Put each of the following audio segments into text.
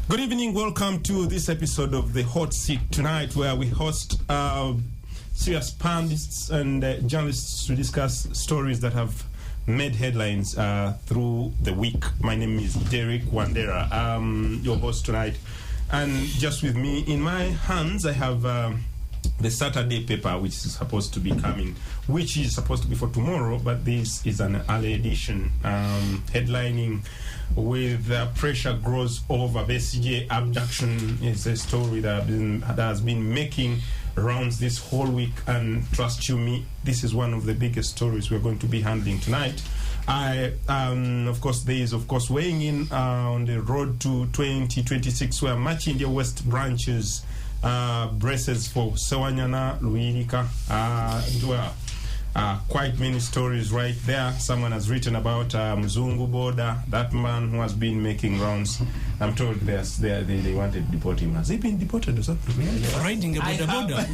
Good evening. Welcome to this episode of the Hot Seat tonight, where we host serious pundits and journalists to discuss stories that have made headlines through the week. My name is Derek Wandera. I'm your host tonight. And just with me in my hands, I have the Saturday paper, which is supposed to be coming, which is supposed to be for tomorrow, but this is an early edition, headlining with pressure grows over Besigye abduction. Is a story that has been making rounds this whole week, and trust you me, this is one of the biggest stories we're going to be handling tonight. Of course, there is, weighing in on the road to 2026, where much India West branches braces for Sewanyana, Luirika, quite many stories right there. Someone has written about Mzungu Boda, that man who has been making rounds. I'm told they wanted to deport him. Has he been deported or something? Riding a Boda.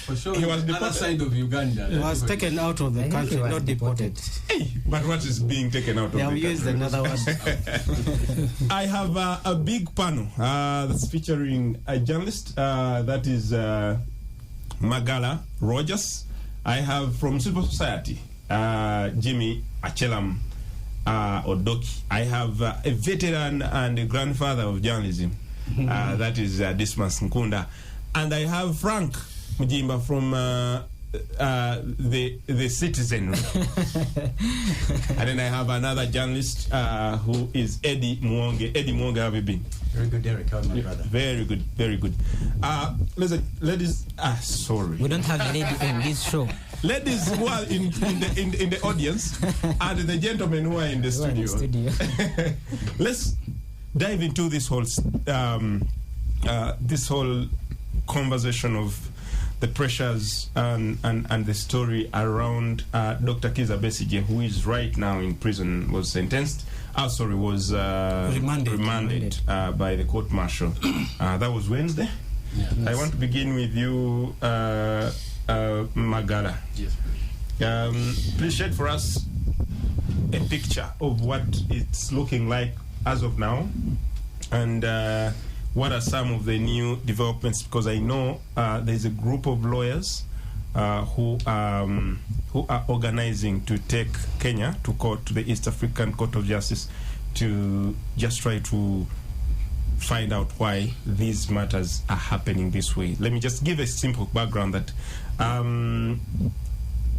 For sure, he was deported. Other side of Uganda. He was taken out of the country, not deported. Hey, but what is being taken out of the country? They have used another word. I have a big panel that's featuring a journalist, that is Magala Rogers. I have from Civil Society, Jimmy Achelam Odoki. I have a veteran and a grandfather of journalism, that is Dismas Nkunda. And I have Frank Mujimba from the Citizen. And then I have another journalist who is Eddie Mwonge. Eddie Mwonge, how have you been? Very good, Derek. How's my brother? Very good, very good. Ladies, sorry. We don't have a lady in this show. Ladies who are in the audience and the gentlemen who are in the studio. Let's dive into this whole conversation of the pressures and the story around Dr. Kizza Besigye, who is right now in prison, was sentenced. Was remanded by the court martial. That was Wednesday. Yeah, I want to begin with you, Magala. Yes, please. Please shed for us a picture of what it's looking like as of now, and what are some of the new developments? Because I know there's a group of lawyers who are organizing to take Kenya to court, to the East African Court of Justice, to just try to find out why these matters are happening this way. Let me just give a simple background that on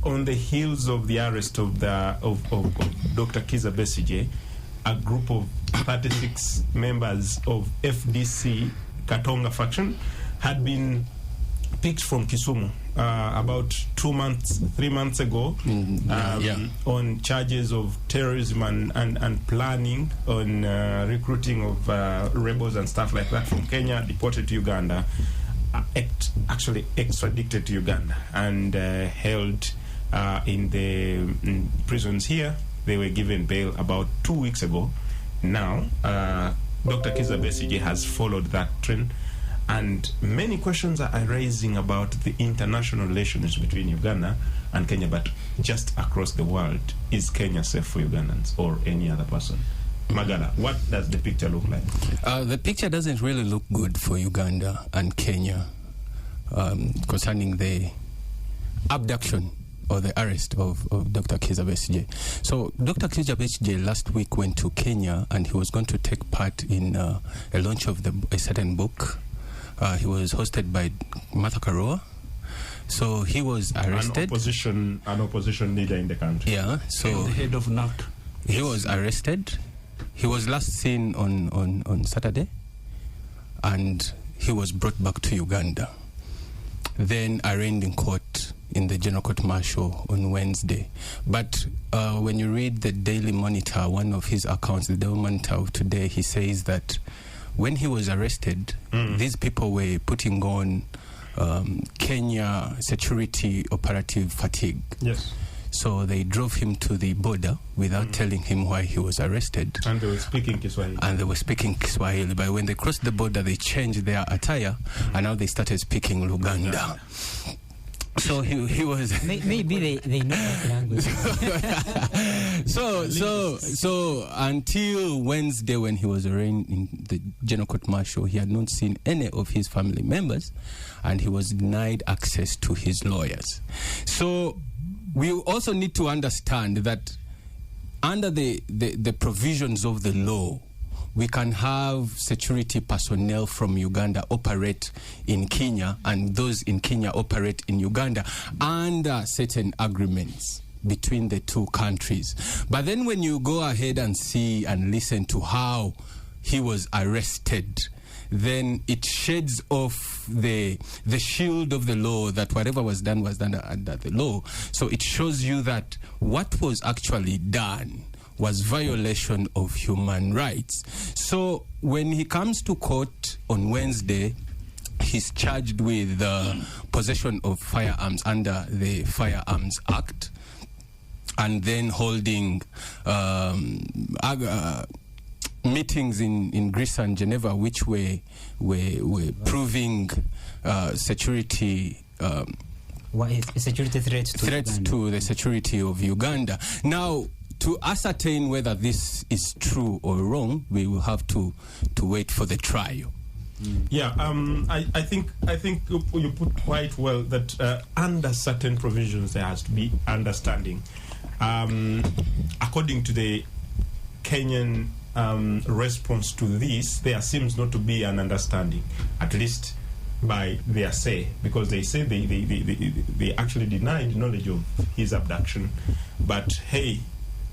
the heels of the arrest of Dr. Kizza Besigye, a group of 36 members of FDC Katonga faction had been picked from Kisumu about 3 months ago, on charges of terrorism and planning on recruiting of rebels and stuff like that from Kenya, deported to Uganda, actually extradited to Uganda and held in the prisons here. They were given bail about 2 weeks ago. Now, Dr. Kizza Besigye has followed that trend, and many questions are arising about the international relations between Uganda and Kenya, but just across the world. Is Kenya safe for Ugandans or any other person? Magala, what does the picture look like? The picture doesn't really look good for Uganda and Kenya concerning the abduction or the arrest of Dr. Kizza Besigye. So Dr. Kizza Besigye last week went to Kenya, and he was going to take part in a launch of a certain book. He was hosted by Martha Karua. So he was arrested. An opposition leader in the country. Yeah. So the head of NAC. He was arrested. He was last seen on Saturday, and he was brought back to Uganda. Then arraigned in court in the General Court Martial on Wednesday. But when you read the Daily Monitor, one of his accounts, the Daily Monitor of today, he says that when he was arrested, these people were putting on Kenya security operative fatigue. Yes. So they drove him to the border without telling him why he was arrested. And they were speaking Kiswahili. But when they crossed the border, they changed their attire, and now they started speaking Luganda. So he was. Maybe they know that language. So until Wednesday, when he was arraigned in the General Court Martial, he had not seen any of his family members, and he was denied access to his lawyers. So we also need to understand that under the provisions of the law, we can have security personnel from Uganda operate in Kenya, and those in Kenya operate in Uganda under certain agreements between the two countries. But then when you go ahead and see and listen to how he was arrested, then it shades off the shield of the law, that whatever was done under the law. So it shows you that what was actually done was violation of human rights. So when he comes to court on Wednesday, he's charged with possession of firearms under the Firearms Act, and then holding meetings in Greece and Geneva, which were proving security What is a security threat to threats Uganda? to the security of Uganda. Now, to ascertain whether this is true or wrong, we will have to wait for the trial. Yeah, I think you put quite well that under certain provisions there has to be understanding. According to the Kenyan response to this, there seems not to be an understanding, at least by their say, because they say they actually denied knowledge of his abduction. But hey,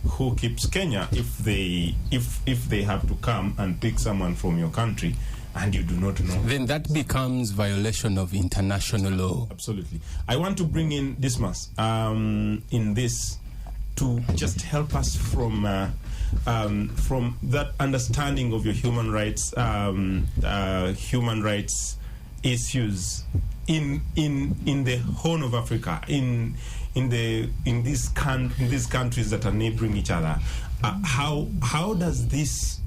who keeps Kenya if they have to come and pick someone from your country and you do not know? Then that becomes violation of international law. Absolutely. I want to bring in Dismas in this to just help us from that understanding of your human rights issues in the Horn of Africa, in these countries that are neighboring each other. How does this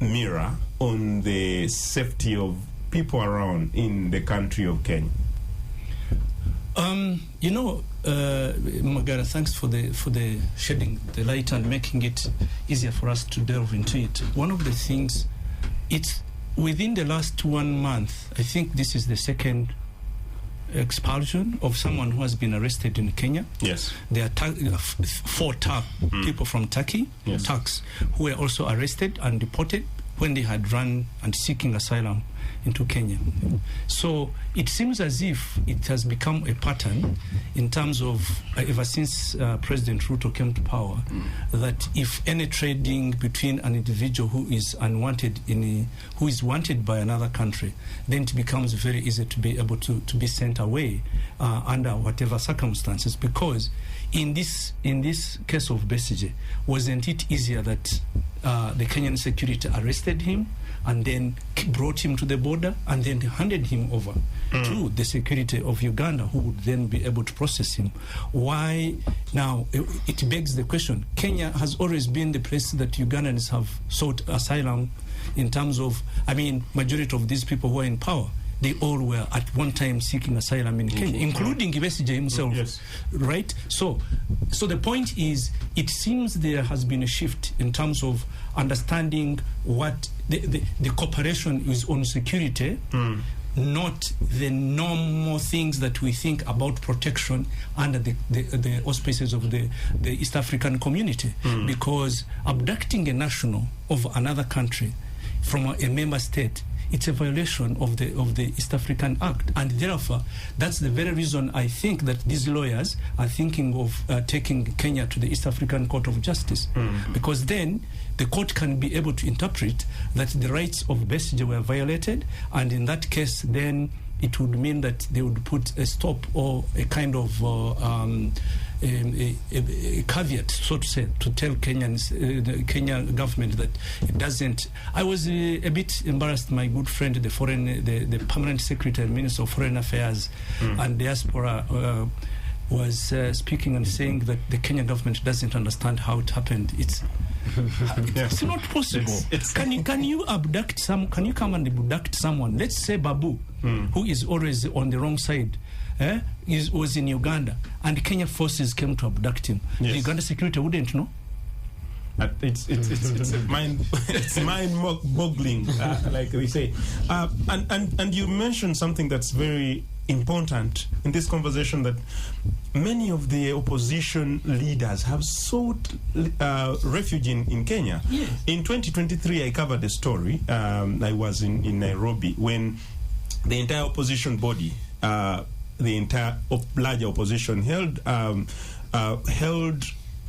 mirror on the safety of people around in the country of Kenya? Magara, thanks for the shedding the light and making it easier for us to delve into it. One of the things, it's within the last 1 month, I think this is the second expulsion of someone who has been arrested in Kenya. Yes. There are four people from Turkey, Yes. Turks, who were also arrested and deported when they had run and seeking asylum into Kenya. So it seems as if it has become a pattern in terms of ever since President Ruto came to power, that if any trading between an individual who is unwanted who is wanted by another country, then it becomes very easy to be able to be sent away under whatever circumstances. Because in this case of Besigye, wasn't it easier that the Kenyan security arrested him and then brought him to the border and then handed him over to the security of Uganda, who would then be able to process him? Why now? It begs the question. Kenya has always been the place that Ugandans have sought asylum in terms of, majority of these people who are in power, they all were at one time seeking asylum in Kenya, including Besigye himself. Yes. Right? So the point is, it seems there has been a shift in terms of understanding what the cooperation is on security, not the normal things that we think about protection under the auspices of the East African community. Because abducting a national of another country from a member state, it's a violation of the East African Act, and therefore that's the very reason I think that these lawyers are thinking of taking Kenya to the East African Court of Justice, because then the court can be able to interpret that the rights of Besigye were violated, and in that case then it would mean that they would put a stop or a kind of a caveat, so to say, to tell Kenyans, the Kenyan government that it doesn't. I was a bit embarrassed. My good friend, the permanent secretary, Minister of Foreign Affairs and Diaspora, was speaking and saying that the Kenyan government doesn't understand how it happened. It's not possible. Can you abduct some? Can you come and abduct someone? Let's say Babu, who is always on the wrong side. was in Uganda, and Kenya forces came to abduct him. Yes. The Uganda security wouldn't know. It's mind-boggling, like they say. And you mentioned something that's very important in this conversation, that many of the opposition leaders have sought refuge in Kenya. Yes. In 2023, I covered a story. I was in Nairobi when the entire opposition body, the entire larger opposition, held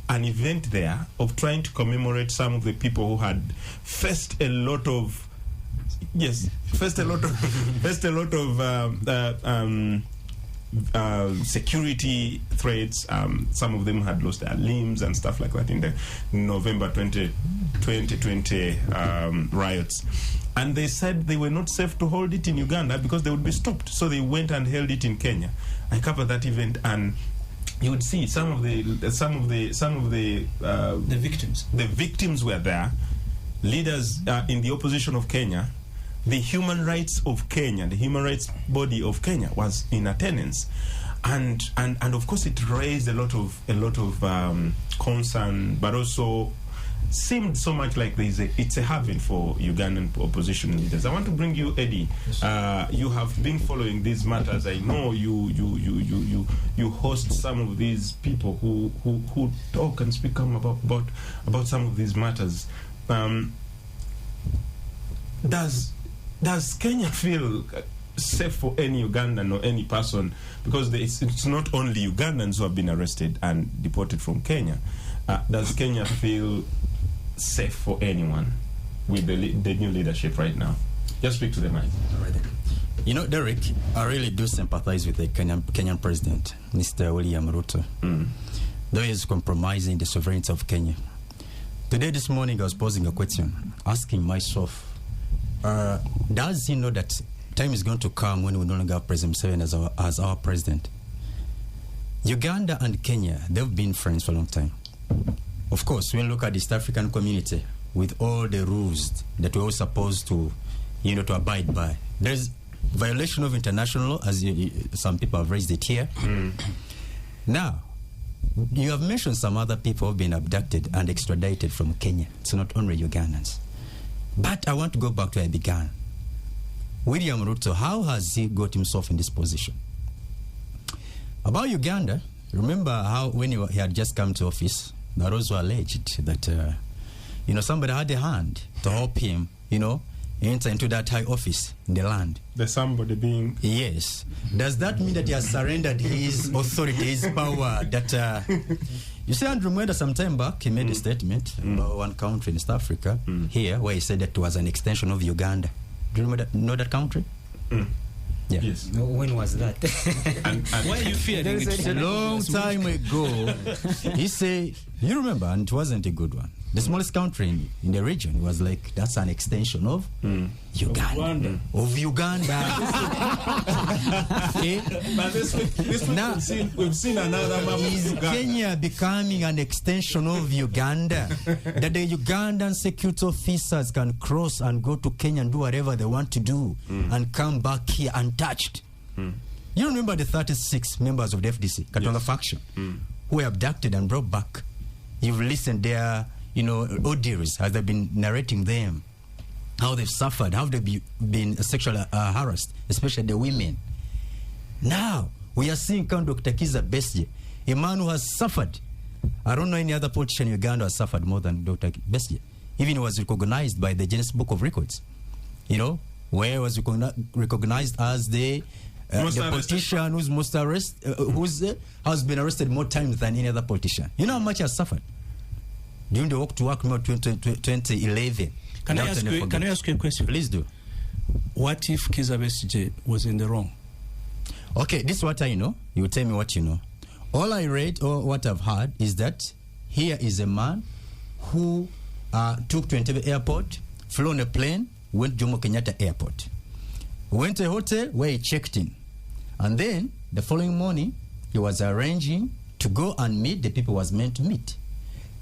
an event there of trying to commemorate some of the people who had faced a lot of security threats. Some of them had lost their limbs and stuff like that in the November 2020 riots. And they said they were not safe to hold it in Uganda because they would be stopped. So they went and held it in Kenya. I covered that event, and you would see some of the victims. The victims were there. Leaders in the opposition of Kenya, the human rights of Kenya, the human rights body of Kenya was in attendance, and of course it raised a lot of concern, but also seemed so much like it's a haven for Ugandan opposition leaders. I want to bring you, Eddie. You have been following these matters. I know you host some of these people who talk and speak about some of these matters. Does Kenya feel safe for any Ugandan or any person? Because it's not only Ugandans who have been arrested and deported from Kenya. Does Kenya feel safe for anyone with the new leadership right now? Just speak to the mic. All right. You know, Derek, I really do sympathize with the Kenyan president, Mr. William Ruto, though he is compromising the sovereignty of Kenya. Today, this morning, I was posing a question, asking myself, does he know that time is going to come when we no longer have President Museveni as our president? Uganda and Kenya, they've been friends for a long time. Of course, when we look at the East African community, with all the rules that we're all supposed to, to abide by, there's violation of international law, as some people have raised it here. Now, you have mentioned some other people who have been abducted and extradited from Kenya. It's not only Ugandans. But I want to go back to where I began. William Ruto, how has he got himself in this position? About Uganda, remember how when he had just come to office, that also alleged that, somebody had a hand to help him, enter into that high office in the land. The somebody being... Yes. Does that mean that he has surrendered his authority, his power? That you see, Andrew Mwenda some time back, he made a statement about one country in East Africa, here, where he said that it was an extension of Uganda. Do you know that country? Yeah. Yes. When was that? and Why are you fearing it? It's a long time ago. He said, you remember, and it wasn't a good one. The smallest country in the region was like, that's an extension of Uganda. Of Uganda. Okay? But this Now, we've seen another map of is Uganda. Kenya becoming an extension of Uganda? That the Ugandan security officers can cross and go to Kenya and do whatever they want to do and come back here untouched? You remember the 36 members of the FDC, Katonga faction, who were abducted and brought back? You've listened their audios as they've been narrating them, how they've suffered, how they've been sexually harassed, especially the women. Now, we are seeing Dr. Kizza Besigye, a man who has suffered. I don't know any other politician in Uganda has suffered more than Dr. Besigye. Even he was recognized by the Guinness Book of Records, where he was recognized as the politician who's most has been arrested more times than any other politician. You know how much he has suffered? During the walk to work 2011. Can I ask you a question? Please do. What if Kizza Besigye was in the wrong? Okay, this is what I know. You tell me what you know. All I read or what I've heard is that here is a man who took to Entebbe Airport, flew on a plane, went to Jomo Kenyatta Airport, went to a hotel where he checked in, and then the following morning he was arranging to go and meet the people he was meant to meet.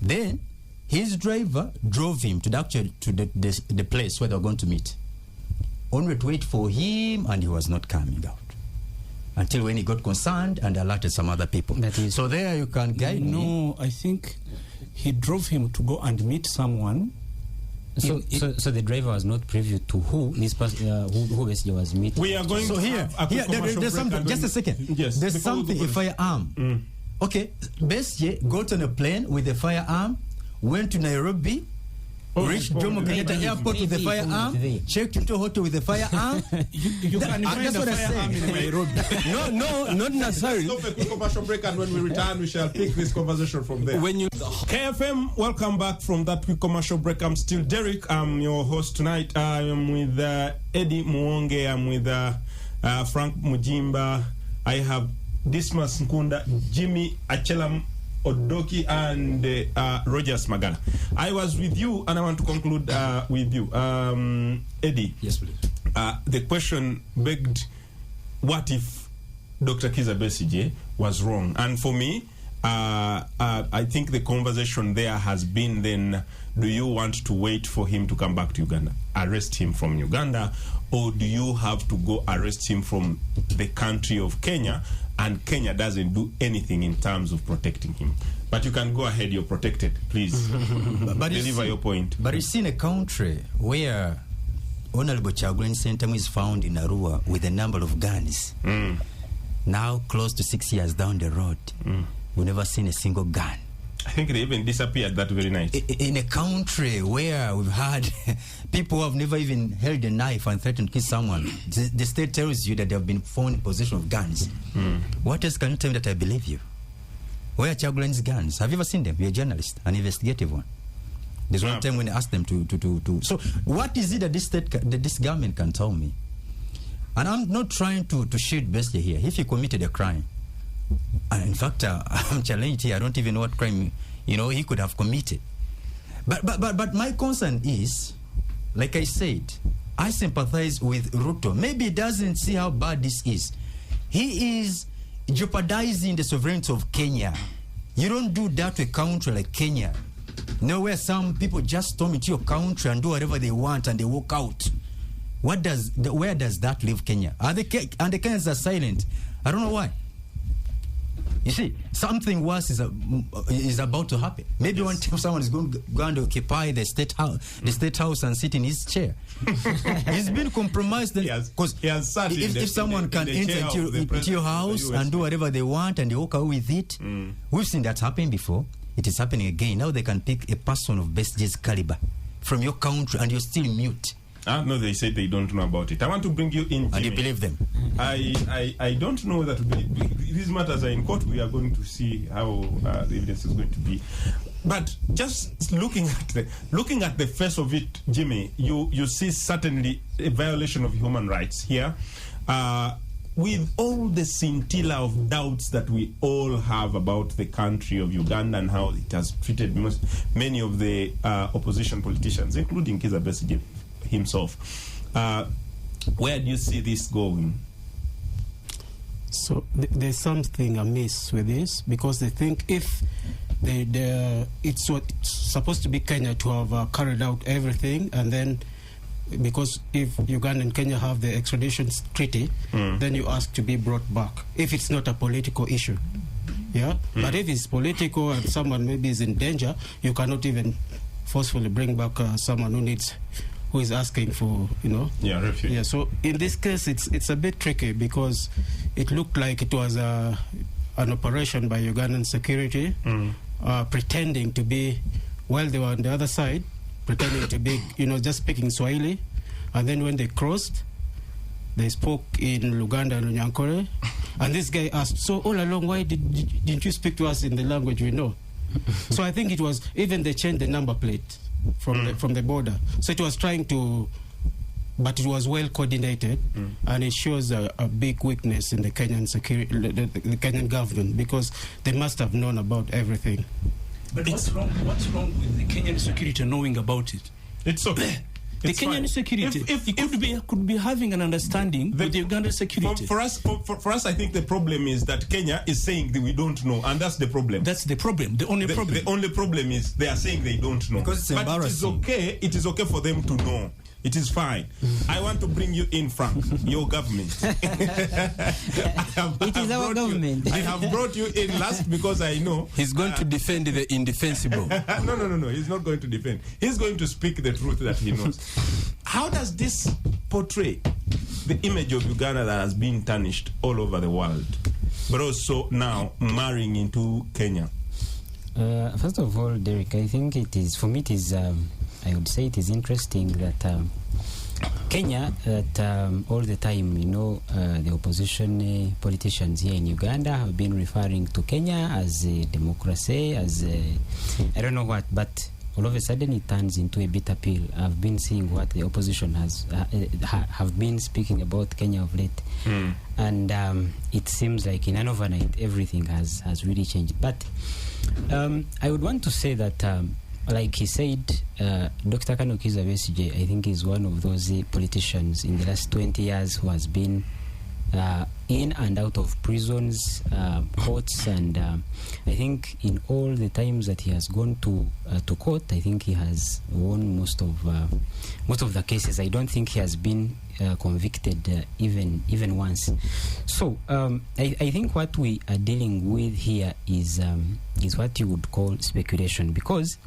Then his driver drove him to the place where they were going to meet. Only to wait for him, and he was not coming out. until when he got concerned and alerted some other people. That is- So there you can guide me. No, I think he drove him to go and meet someone. So the driver was not privy to who this person, who Besigye was meeting. We are going So to here, have a quick commercial there's break something. and Just then- a second. Yes, There's before we something. go A to- firearm. Okay, Besigye got on a plane with a firearm, went to Nairobi, reached Jomo Kenyatta Airport with a firearm, checked into a hotel with a firearm. You can find That's a what I firearm said. in Nairobi. No, not necessarily. Stop a quick commercial break, and when we return, we shall pick this conversation from there. When you KFM, welcome back from that quick commercial break. I'm still Derek. I'm your host tonight. I am with Eddie Muonge. I'm with Frank Mujimba. I have Dismas Nkunda, Jimmy Achelam Odoki, and Rogers Magala. I was with you, and I want to conclude with you. Eddie. Yes, please. The question begged, what if Dr. Kizza Besigye was wrong? And for me, I think the conversation there has been then, do you want to wait for him to come back to Uganda, arrest him from Uganda, or do you have to go arrest him from the country of Kenya, and Kenya doesn't do anything in terms of protecting him? But you can go ahead, you're protected. Please, But you deliver see- your point. But it's in a country where Honorable Chagulanyi Sentamu is found in Arua with a number of guns. Now, close to 6 years down the road, we've never seen a single gun. I think they even disappeared that very night. In a country where we've had people who have never even held a knife and threatened to kill someone, the state tells you that they have been found in possession of guns. What else can you tell me that I believe you? Where are Chagulanyi's guns? Have you ever seen them? You're a journalist, an investigative one. There's one time when I asked them to. So, what is it that this government can tell me? And I'm not trying to shoot Besigye here. If he committed a crime, and in fact, I'm challenged here. I don't even know what crime, he could have committed. But my concern is, like I said, I sympathize with Ruto. Maybe he doesn't see how bad this is. He is jeopardizing the sovereignty of Kenya. You don't do that to a country like Kenya. Where some people just storm into your country and do whatever they want and they walk out. Where does that leave Kenya? And the Kenyans are silent. I don't know why. You see, something worse is about to happen. Maybe one time someone is going to occupy the state house and sit in his chair. He's been compromised because if someone can enter into your house and do whatever they want and they walk away with it, we've seen that happen before. It is happening again. Now they can pick a person of Besigye's caliber from your country and you're still mute. No, they said they don't know about it. I want to bring you in, Jimmy. And you believe them? I don't know whether to believe. These matters are in court. We are going to see how the evidence is going to be. But just looking at the face of it, Jimmy, you see certainly a violation of human rights here. With all the scintilla of doubts that we all have about the country of Uganda and how it has treated many of the opposition politicians, including Kizza Besigye himself, where do you see this going? So there's something amiss with this, because they think if it's supposed to be Kenya to have carried out everything, and then because if Uganda and Kenya have the extradition treaty, then you ask to be brought back if it's not a political issue. Yeah, but if it's political and someone maybe is in danger, you cannot even forcefully bring back someone who is asking for, refuge. Yeah, so in this case, it's a bit tricky, because it looked like it was an operation by Ugandan security, pretending to be, while they were on the other side, pretending to be, just speaking Swahili, and then when they crossed, they spoke in Luganda and Nyankore, and this guy asked, so all along, why didn't you speak to us in the language we know? So I think it was, even they changed the number plate from the border. So it was trying to, but it was well coordinated, and it shows a big weakness in the Kenyan security, the Kenyan government, because they must have known about everything. But what's wrong with the Kenyan security knowing about it? It's okay. The Kenyan security could be having an understanding with the Ugandan security. For us, I think the problem is that Kenya is saying that we don't know, and that's the problem. That's the problem. The only problem. The only problem is they are saying they don't know. Because it's but embarrassing. It is okay for them to know. It is fine. I want to bring you in, Frank, your government. It is our government. I have brought you in last because I know He's going to defend the indefensible. No. He's not going to defend. He's going to speak the truth that he knows. How does this portray the image of Uganda that has been tarnished all over the world, but also now marrying into Kenya? First of all, Derek, I think it is, for me, it is, I would say it is interesting that Kenya, that all the time, the opposition politicians here in Uganda have been referring to Kenya as a democracy, as a, I don't know what, but all of a sudden it turns into a bitter pill. I've been seeing what the opposition has have been speaking about Kenya of late, and it seems like in an overnight everything has really changed. But I would want to say that, like he said, Dr. Kizza Besigye, I think, is one of those politicians in the last 20 years who has been in and out of prisons, courts, and I think in all the times that he has gone to court, I think he has won most of the cases. I don't think he has been convicted even once. So I think what we are dealing with here is what you would call speculation, because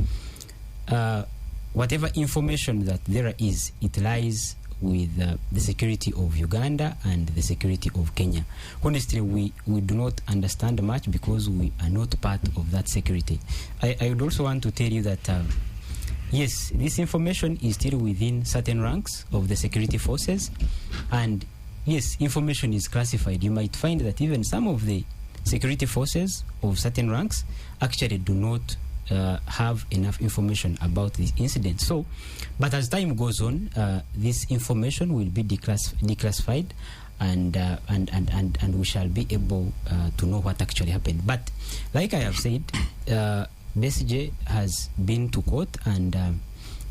whatever information that there is, it lies with the security of Uganda and the security of Kenya. Honestly, we do not understand much because we are not part of that security. I would also want to tell you that yes, this information is still within certain ranks of the security forces, and yes, information is classified. You might find that even some of the security forces of certain ranks actually do not have enough information about this incident. So, but as time goes on, this information will be declassified, and we shall be able to know what actually happened. But like I have said, Besigye has been to court, and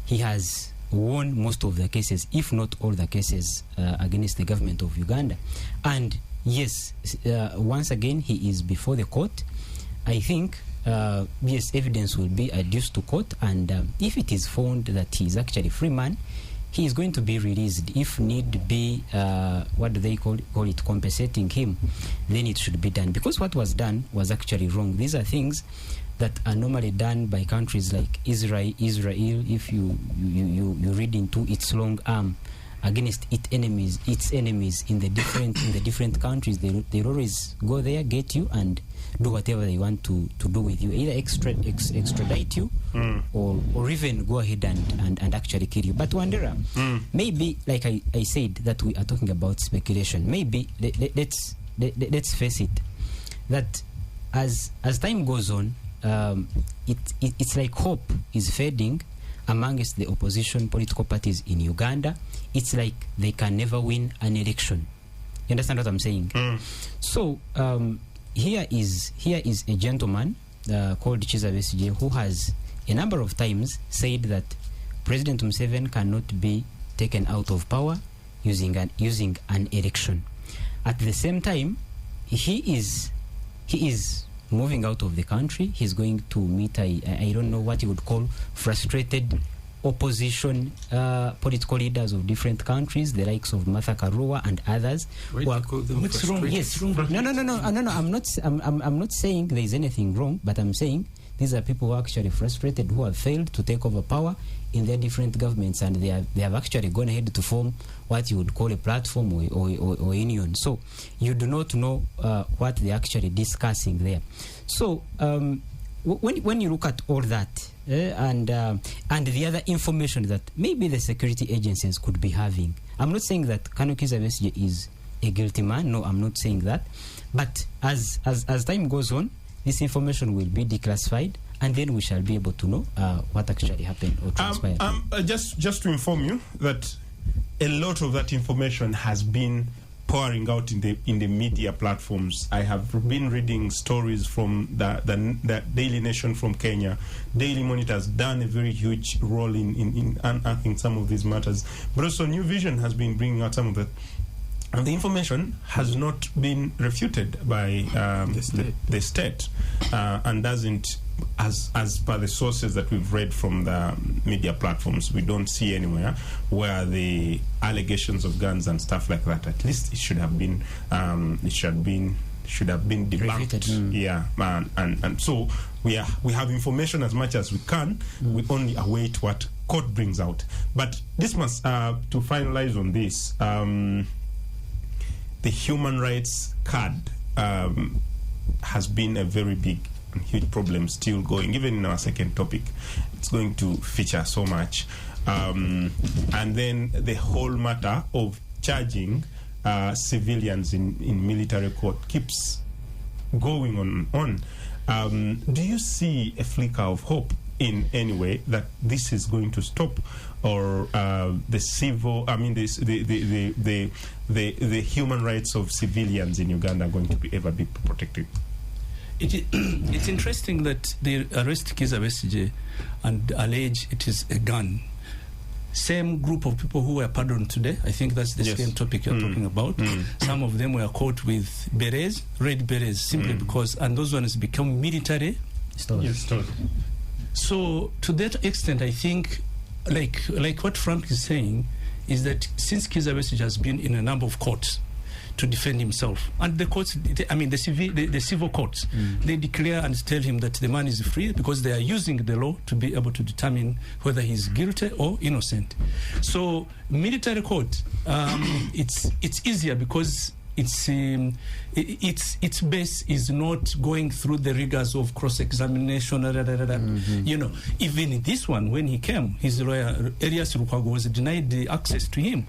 he has won most of the cases, if not all the cases, against the government of Uganda. And yes, once again, he is before the court. I think yes, evidence will be adduced to court, and if it is found that he is actually a free man, he is going to be released. If need be, what do they call it, compensating him, then it should be done, because what was done was actually wrong. These are things that are normally done by countries like Israel. If you read into its long arm against its enemies in the different countries, they always go there, get you, and do whatever they want to do with you, either extradite you or even go ahead and actually kill you. But Wandera, maybe, like I said, that we are talking about speculation. Maybe let's face it, that as time goes on, it's like hope is fading amongst the opposition political parties in Uganda. It's like they can never win an election. You understand what I'm saying? So here is a gentleman called Kizza Besigye, who has a number of times said that President Museveni cannot be taken out of power using an election. At the same time, he is moving out of the country. He's going to meet I don't know what you would call frustrated opposition political leaders of different countries, the likes of Martha Karua and others. What's wrong? Yes. No. I'm not saying there is anything wrong, but I'm saying these are people who are actually frustrated, who have failed to take over power in their different governments, and they have actually gone ahead to form what you would call a platform or union. So you do not know what they're actually discussing there. So when you look at all that, and the other information that maybe the security agencies could be having, I'm not saying that Kizza Besigye is a guilty man. No, I'm not saying that. But as time goes on, this information will be declassified, and then we shall be able to know what actually happened or transpired. Just to inform you that a lot of that information has been pouring out in the media platforms. I have been reading stories from the Daily Nation from Kenya. Daily Monitor has done a very huge role in unearthing some of these matters. But also New Vision has been bringing out some of the And the information has not been refuted by the state, and doesn't, as per the sources that we've read from the media platforms, we don't see anywhere where the allegations of guns and stuff like that. At least it should have been debunked. Yeah, and so we have information as much as we can. We only await what court brings out. But this must to finalize on this. The human rights card has been a very big and huge problem still going. Even in our second topic, it's going to feature so much. And then the whole matter of charging civilians in military court keeps going on. Do you see a flicker of hope in any way that this is going to stop, or the human rights of civilians in Uganda are going to ever be protected? It's interesting that they arrest Kizza Besigye and allege it is a gun. Same group of people who were pardoned today, I think that's the same topic you're talking about. Some of them were caught with berets, red berets, simply because, and those ones become military stores. Yes, stores. So to that extent, I think, like what Frank is saying, is that since Kizza Besigye has been in a number of courts to defend himself, and the courts, the civil courts, they declare and tell him that the man is free because they are using the law to be able to determine whether he's guilty or innocent. So military court, it's easier because its base is not going through the rigors of cross-examination. You know, even this one, when he came, his lawyer Elias Lukwago was denied the access to him,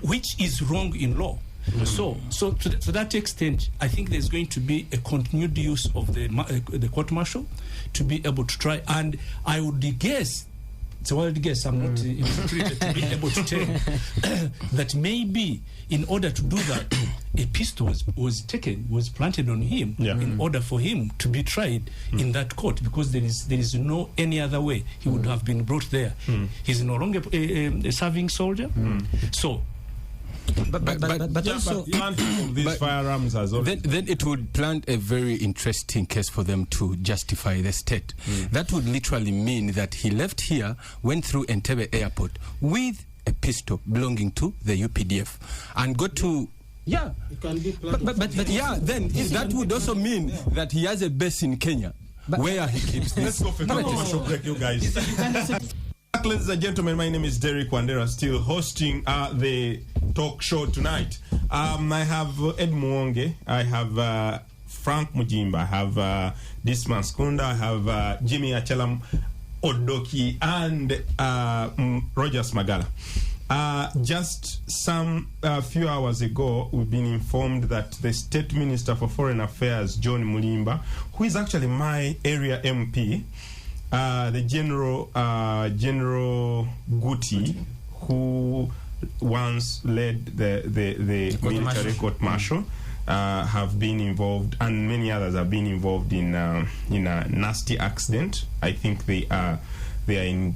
which is wrong in law. So to that extent, I think there's going to be a continued use of the court-martial to be able to try, and I would guess, it's a wild guess, I'm not treated to be able to tell that maybe in order to do that, a pistol was planted on him in order for him to be tried in that court, because there is no any other way he would have been brought there. He's no longer a serving soldier. So but also these firearms as well. Then it would plant a very interesting case for them to justify the state. That would literally mean that he left here, went through Entebbe airport with a pistol belonging to the UPDF, and got to it can be planted. but yeah, then that would also mean that he has a base in Kenya where he keeps this. Let's go for a commercial break, you guys. Ladies and gentlemen, my name is Derek Wandera, still hosting the talk show tonight. I have Ed Muonge, I have Frank Mujimba, I have Dismas Kunda, I have Jimmy Achelam Odoki, and Rogers Magala. Just a few hours ago, we've been informed that the State Minister for Foreign Affairs, John Mulimba, who is actually my area MP, the General Guti, who once led the military court-martial, have been involved, and many others have been involved in a nasty accident. I think they are in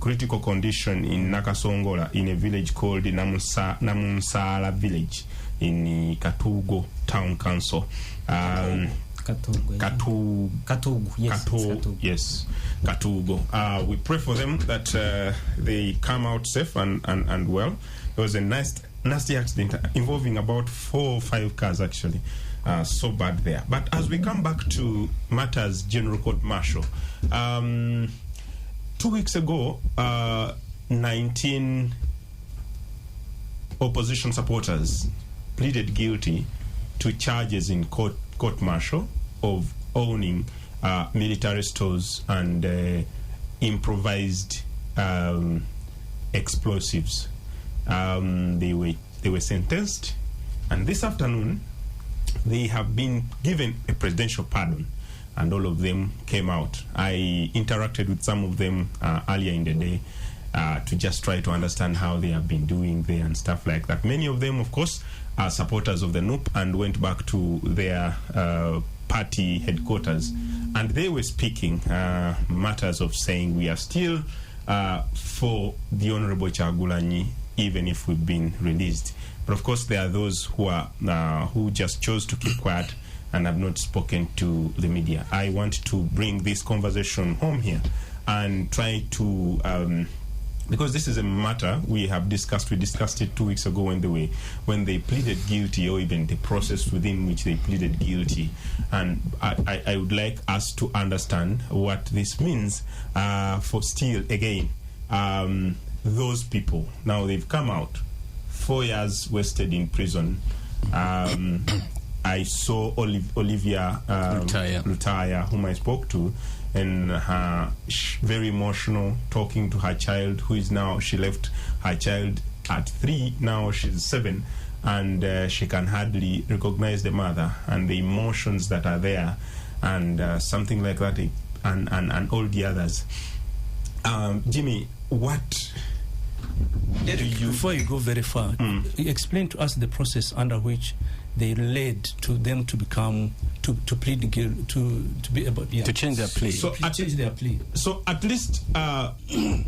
critical condition in Nakasongola, in a village called Namunsala village in Katugo Town Council. Katugu, yes, Katugo. We pray for them that they come out safe and well. There was a nasty accident involving about 4 or 5 cars, actually. So bad there. But as we come back to matters General Court Martial, 2 weeks ago, 19 opposition supporters pleaded guilty to charges in court martial of owning military stores and improvised explosives. They were sentenced, and this afternoon they have been given a presidential pardon, and all of them came out. I interacted with some of them earlier in the day to just try to understand how they have been doing there and stuff like that. Many of them, of course, are supporters of the NUP and went back to their party headquarters, and they were speaking matters of saying we are still for the Honorable Chagulanyi even if we've been released. But of course, there are those who are who just chose to keep quiet and have not spoken to the media. I want to bring this conversation home here and try to, because this is a matter we have discussed. We discussed it 2 weeks ago when they pleaded guilty, or even the process within which they pleaded guilty. And I would like us to understand what this means for still, again, those people. Now they've come out, 4 years wasted in prison. I saw Olivia Lutaya, whom I spoke to, and her very emotional, talking to her child, who is now, she left her child at 3, now she's 7, and she can hardly recognize the mother, and the emotions that are there, and something like that, and all the others. Jimmy, what do you... Before you go very far, explain to us the process under which they led to them to become to plead guilty, to be able to change their plea. So change their plea. So at least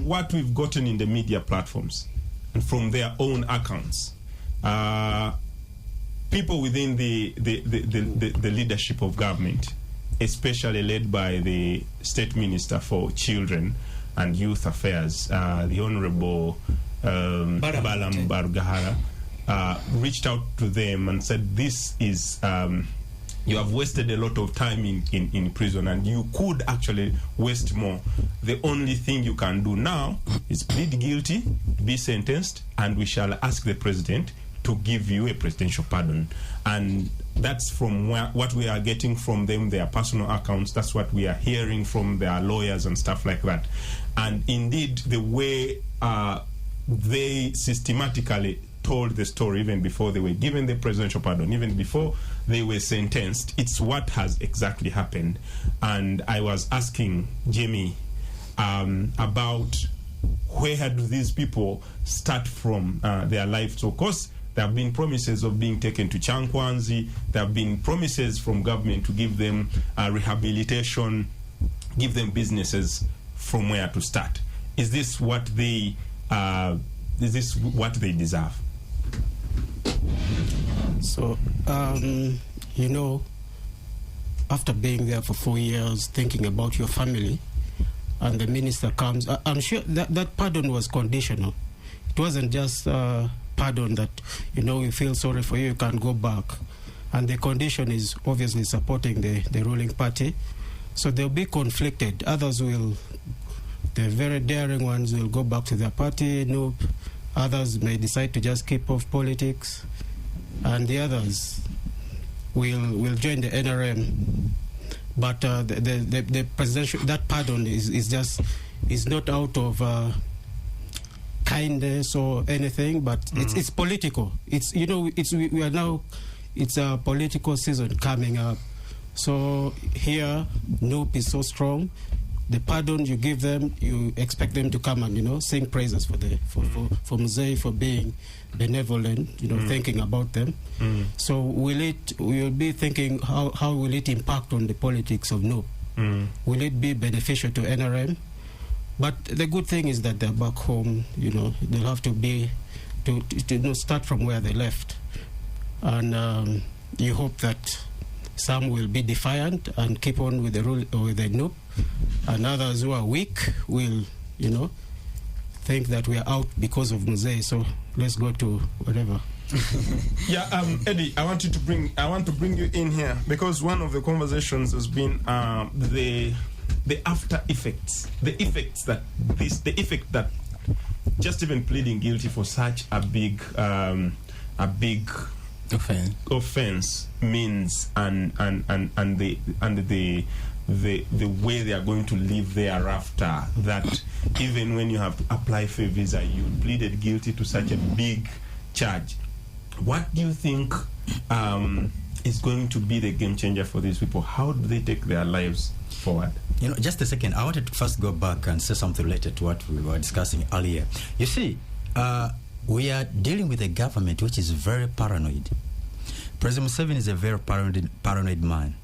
what we've gotten in the media platforms and from their own accounts, people within the leadership of government, especially led by the State Minister for Children and Youth Affairs, the Honorable Balam Barugahara, reached out to them and said, this is, you have wasted a lot of time in prison, and you could actually waste more. The only thing you can do now is plead guilty, be sentenced, and we shall ask the president to give you a presidential pardon. And that's from what we are getting from them, their personal accounts. That's what we are hearing from their lawyers and stuff like that. And indeed, the way they systematically told the story, even before they were given the presidential pardon, even before they were sentenced, it's what has exactly happened. And I was asking Jimmy about where do these people start from their life. So of course there have been promises of being taken to Chankwanzi. There have been promises from government to give them rehabilitation, give them businesses from where to start. Is this what they deserve? So, you know, after being there for 4 years, thinking about your family, and the minister comes, I'm sure that pardon was conditional. It wasn't just pardon that, you know, we feel sorry for you, you can go back. And the condition is obviously supporting the ruling party. So they'll be conflicted. Others will, the very daring ones will go back to their party. Nope. Others may decide to just keep off politics, and the others will join the NRM. But the presidential, that pardon is not out of kindness or anything, but it's political. It's, you know, we are now, it's a political season coming up. So here, NOPE is so strong. The pardon you give them, you expect them to come and, you know, sing praises for Muzehe for being benevolent, you know, thinking about them. So we'll be thinking how will it impact on the politics of NOPE? Will it be beneficial to NRM? But the good thing is that they're back home. You know, they'll have to you know, start from where they left, and you hope that some will be defiant and keep on with the rule or with the NOPE, and others who are weak will, you know, think that we are out because of Muzehe. So let's go to whatever. Yeah, Eddie, I want to bring you in here, because one of the conversations has been the after effects, the effect that just even pleading guilty for such a big offense means, and the way they are going to live thereafter, that even when you have to apply for a visa, you pleaded guilty to such a big charge. What do you think is going to be the game changer for these people? How do they take their lives forward? You know, just a second. I wanted to first go back and say something related to what we were discussing earlier. You see, we are dealing with a government which is very paranoid. President Museveni is a very paranoid man.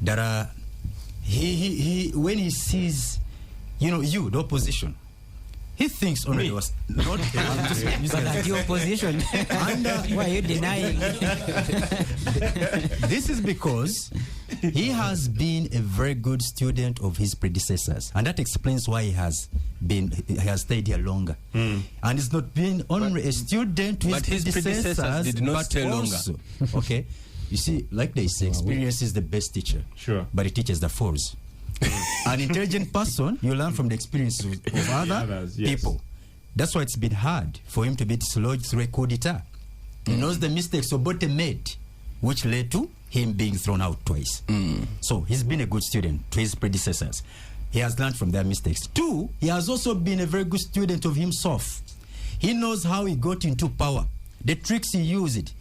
That he when he sees, you know, the opposition, He thinks already was not. I'm just using But the opposition, why are you denying? This is because he has been a very good student of his predecessors, and that explains why he has stayed here longer. And it's not been only a student to his predecessors did not stay also, okay. You see, like they say, experience is the best teacher. Sure. But it teaches the fools. An intelligent person, you learn from the experiences of other others, yes. people. That's why it's been hard for him to be dislodged through a coup d'etat. He knows the mistakes Obote made, which led to him being thrown out twice. So he's been a good student to his predecessors. He has learned from their mistakes. 2, he has also been a very good student of himself. He knows how he got into power, the tricks he used.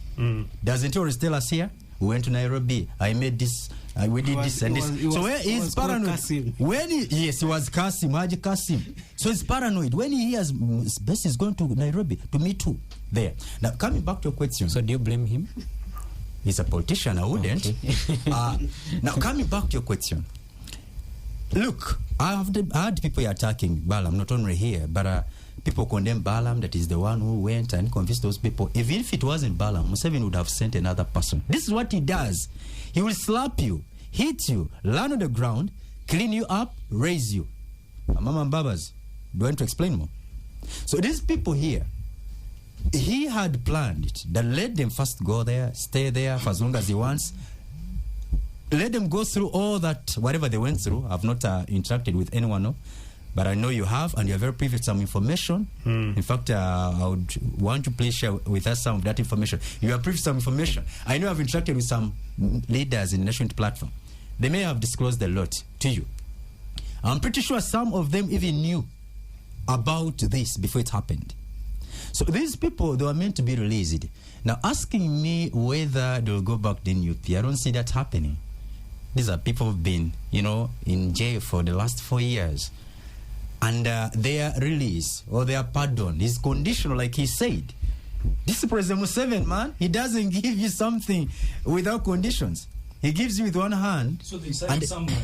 Doesn't he always tell us here? We went to Nairobi. I made this. We did this and this. So where he's paranoid. When he was Kasim, Haji Kasim. So he's paranoid. When he hears Bess is going to Nairobi to meet too there. Now coming back to your question. So do you blame him? He's a politician. I wouldn't. Okay. Now coming back to your question. Look, I had people attacking Balaam, not only here, but people condemn Balaam, that is the one who went and convinced those people. Even if it wasn't Balaam, Museveni would have sent another person. This is what he does. He will slap you, hit you, land on the ground, clean you up, raise you. Mama and Babas, do I want to explain more? So these people here, he had planned it, that let them first go there, stay there for as long as he wants. Let them go through all that, whatever they went through. I've not interacted with anyone, no? But I know you have, and you're very privy to some information. In fact, I would want to please share with us some of that information. You are privy to some information. I know I've interacted with some leaders in the national platform. They may have disclosed a lot to you. I'm pretty sure some of them even knew about this before it happened. So these people, they were meant to be released. Now, asking me whether they'll go back to NUP, I don't see that happening. These are people who've been, in jail for the last 4 years. And their release or their pardon is conditional, like he said. This is President Museveni, man. He doesn't give you something without conditions. He gives you with one hand. So they sign somewhere.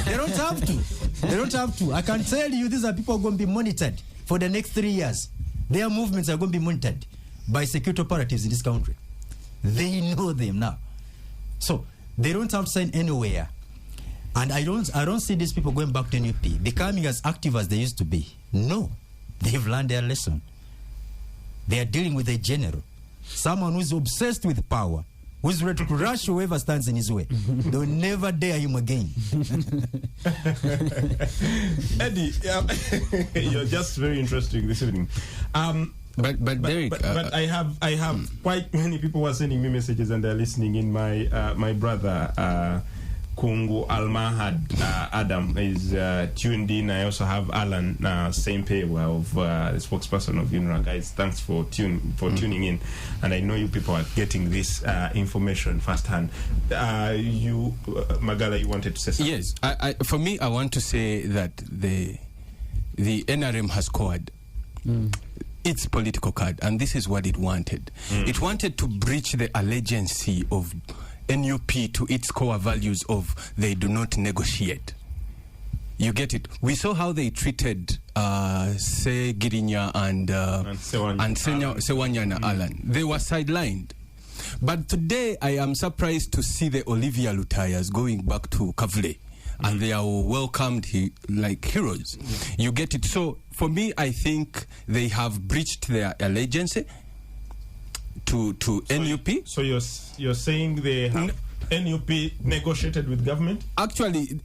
They don't have to. They don't have to. I can tell you, these are people who are going to be monitored for the next 3 years. Their movements are going to be monitored by security operatives in this country. They know them now. So they don't have to sign anywhere. And I don't see these people going back to NUP, becoming as active as they used to be. No. They've learned their lesson. They are dealing with a general. Someone who's obsessed with power, who's ready to rush whoever stands in his way. They'll never dare him again. Eddie, you're just very interesting this evening. But Derek, but I have quite many people who are sending me messages and they're listening in. My brother Kungu Almahad Adam is tuned in. I also have Alan Sempe of the spokesperson of UNRWA. Guys, thanks for tuning in. And I know you people are getting this information firsthand. You, Magala, you wanted to say something? Yes, for me, I want to say that the NRM has scored its political card, and this is what it wanted. It wanted to breach the allegiance of NUP to its core values of they do not negotiate. You get it? We saw how they treated Se Girinya and Sewanyana Alan. They were sidelined. But today I am surprised to see the Olivia Lutayas going back to Kavle. And they are welcomed like heroes. You get it? So for me, I think they have breached their allegiance to NUP. So you're saying they have NUP negotiated with government? Actually,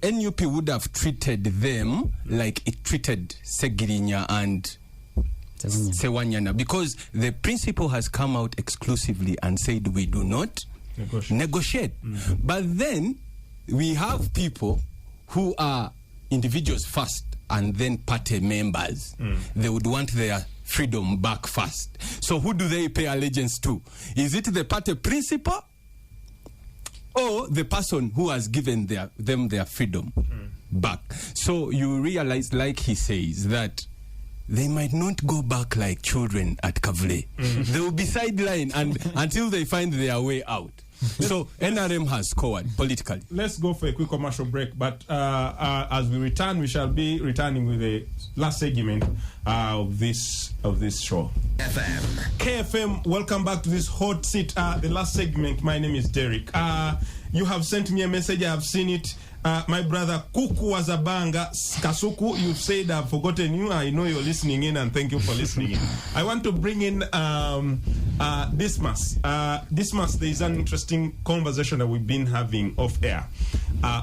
NUP would have treated them like it treated Segirinya and Sewanyana, because the principal has come out exclusively and said we do not negotiate. But then we have people who are individuals first and then party members. They would want their freedom back first. So who do they pay allegiance to? Is it the party principal or the person who has given them their freedom back? So you realize, like he says, that they might not go back like children at Kavle. They will be sidelined until they find their way out. So NRM has scored politically. Let's go for a quick commercial break, but as we return, we shall be returning with the last segment of this show. KFM, welcome back to this hot seat. The last segment. My name is Derek. You have sent me a message. I have seen it. My brother Kuku Wazabanga Kasuku, you said I've forgotten you. I know you're listening in, and thank you for listening in. I want to bring in Dismas. Dismas, there is an interesting conversation that we've been having off air.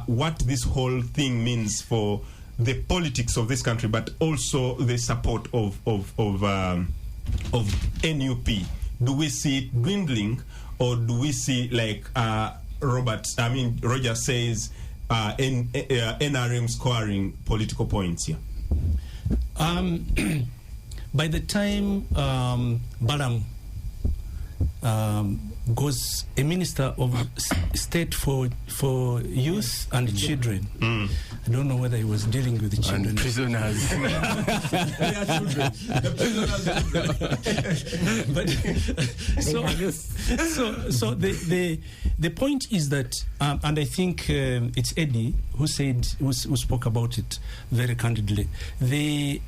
What this whole thing means for the politics of this country, but also the support of NUP. Do we see it dwindling, or do we see, like Roger says, NRM scoring political points here? By the time Balam goes a minister of state for youth and children, I don't know whether he was dealing with the children and prisoners. They are children. The prisoners. so the point is that, and I think it's Eddie who spoke about it very candidly. The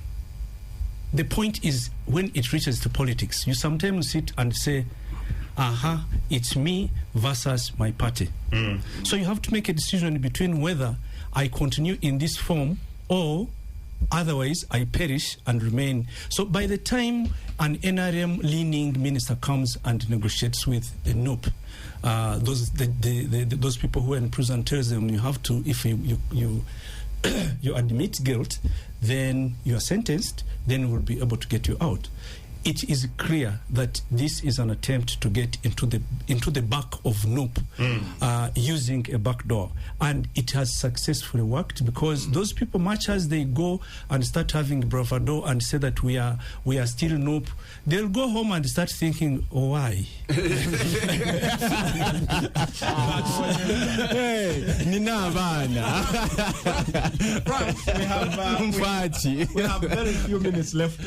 point is, when it reaches to politics, you sometimes sit and say, it's me versus my party. So you have to make a decision between whether I continue in this form or otherwise I perish and remain. So by the time an NRM-leaning minister comes and negotiates with the NUP, those people who are in prison tells them, you have to, if you admit guilt, then you are sentenced, then we'll be able to get you out. It is clear that this is an attempt to get into the back of NUP using a back door, and it has successfully worked, because those people, much as they go and start having bravado and say that we are still NUP, they'll go home and start thinking, why? We have very few minutes left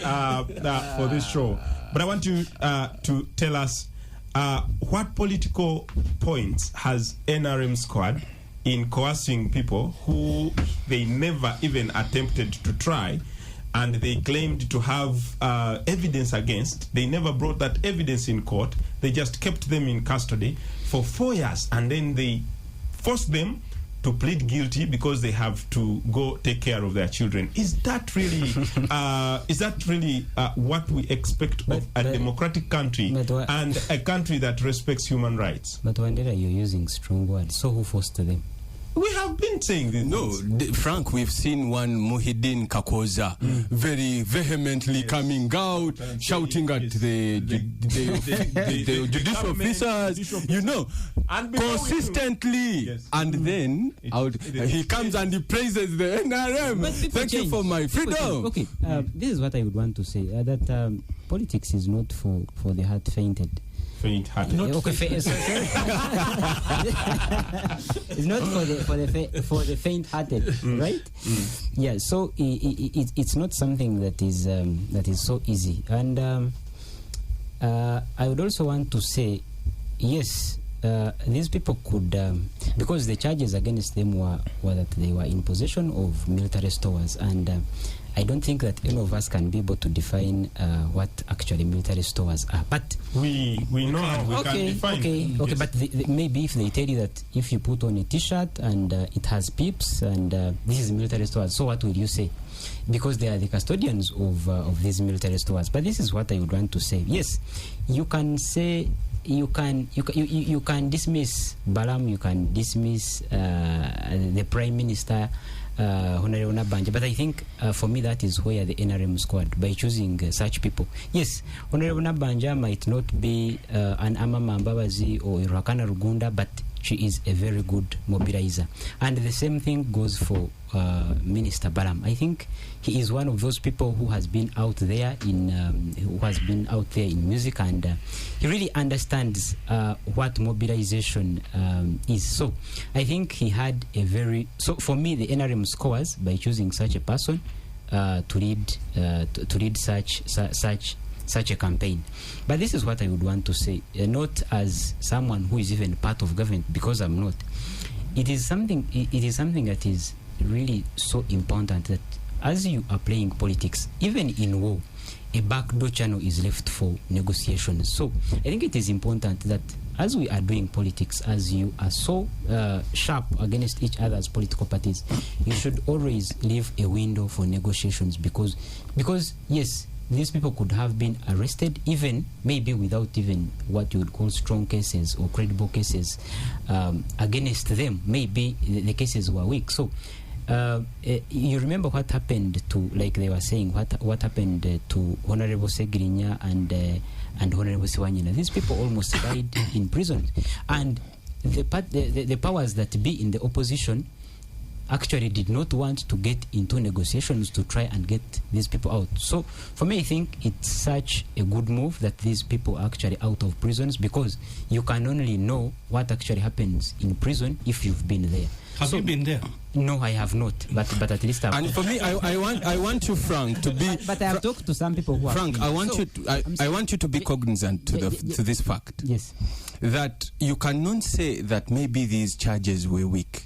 for this show. But I want you to tell us what political points has NRM scored in coercing people who they never even attempted to try, and they claimed to have evidence against. They never brought that evidence in court. They just kept them in custody for 4 years, and then they forced them to plead guilty because they have to go take care of their children. Is that really what we expect of a democratic country and a country that respects human rights? But Wandera, you're using strong words. So who forced them? We have been saying this. No, Frank, we've seen one Muhyiddin Kakoza very vehemently coming out, shouting at the judicial officers, and consistently. And then he comes and he praises the NRM. Thank you for my freedom. Okay, this is what I would want to say, that politics is not for the heart-fainted. Faint-hearted. It's not for the faint-hearted, right? Yeah. So it's not something that is so easy. And I would also want to say, yes, these people could, because the charges against them were that they were in possession of military stores, and I don't think that any of us can be able to define what actually military stores are. But we know how we can define. Okay, yes. But maybe if they tell you that if you put on a T-shirt and it has pips and this is military stores, so what will you say? Because they are the custodians of these military stores. But this is what I would want to say. Yes, you can say. You can dismiss Balam, you can dismiss the Prime Minister, Honorable Nabanja, but I think for me that is where the NRM scored, by choosing such people. Yes, Honorable Nabanja might not be an Amama Mbabazi or Rakana Rugunda, but she is a very good mobilizer. And the same thing goes for Minister Balam. I think he is one of those people who has been out there in music, and he really understands what mobilization is. So I think he had so for me the NRM scores by choosing such a person to lead such such a campaign. But this is what I would want to say, not as someone who is even part of government, because I'm not. It is something that is really so important that as you are playing politics, even in war, a backdoor channel is left for negotiations. So I think it is important that as we are doing politics, as you are so sharp against each other's political parties, you should always leave a window for negotiations, because yes, these people could have been arrested, even maybe without even what you would call strong cases or credible cases against them. Maybe the cases were weak. So you remember what happened to, like they were saying, what happened to Honorable Segirinya and Honorable Siwanyina. These people almost died in prison, and the powers that be in the opposition actually did not want to get into negotiations to try and get these people out. So for me, I think it's such a good move that these people are actually out of prisons, because you can only know what actually happens in prison if you've been there. Have you been there? No, I have not. But at least I've... And for me, I want you, Frank, to be... But I have talked to some people who are... Frank, I want you to be cognizant to this fact. Yes. That you cannot say that maybe these charges were weak.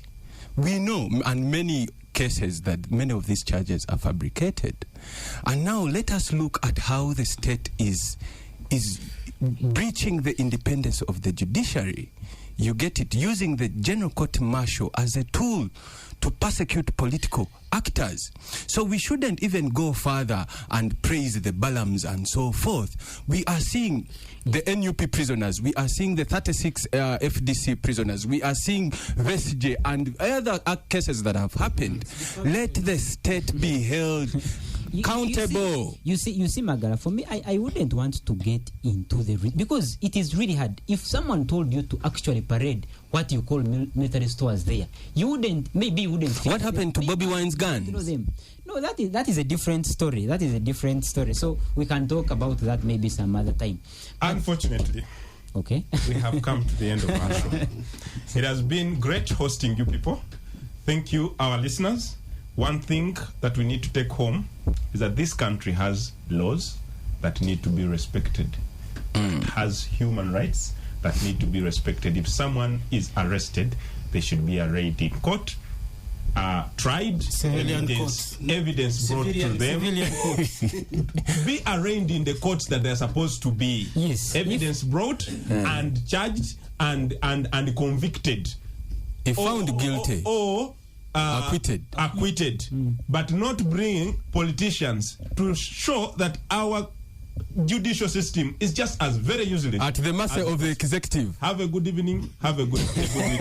We know, and many cases, that many of these charges are fabricated. And now let us look at how the state is breaching the independence of the judiciary. You get it, using the General Court Martial as a tool to persecute political actors. So we shouldn't even go further and praise the Balams and so forth. We are seeing the NUP prisoners, we are seeing the 36 FDC prisoners, we are seeing Besigye and other cases that have happened. Let the state be held accountable. You see, Magara, for me, I wouldn't want to get into because it is really hard. If someone told you to actually parade what you call military stores there, you wouldn't think. What happened to Bobby Wine's guns? No, that is a different story. That is a different story. So we can talk about that maybe some other time. Unfortunately, okay, we have come to the end of our show. It has been great hosting you people. Thank you, our listeners. One thing that we need to take home is that this country has laws that need to be respected. It has human rights that need to be respected. If someone is arrested, they should be arraigned in court, tried, evidence brought to them, be arraigned in the courts that they're supposed to be. Yes. Evidence brought and charged and convicted. If found guilty. Or acquitted, but not bringing politicians to show that our judicial system is just as very useless at the mercy of the executive. Have a good evening. Have a good week.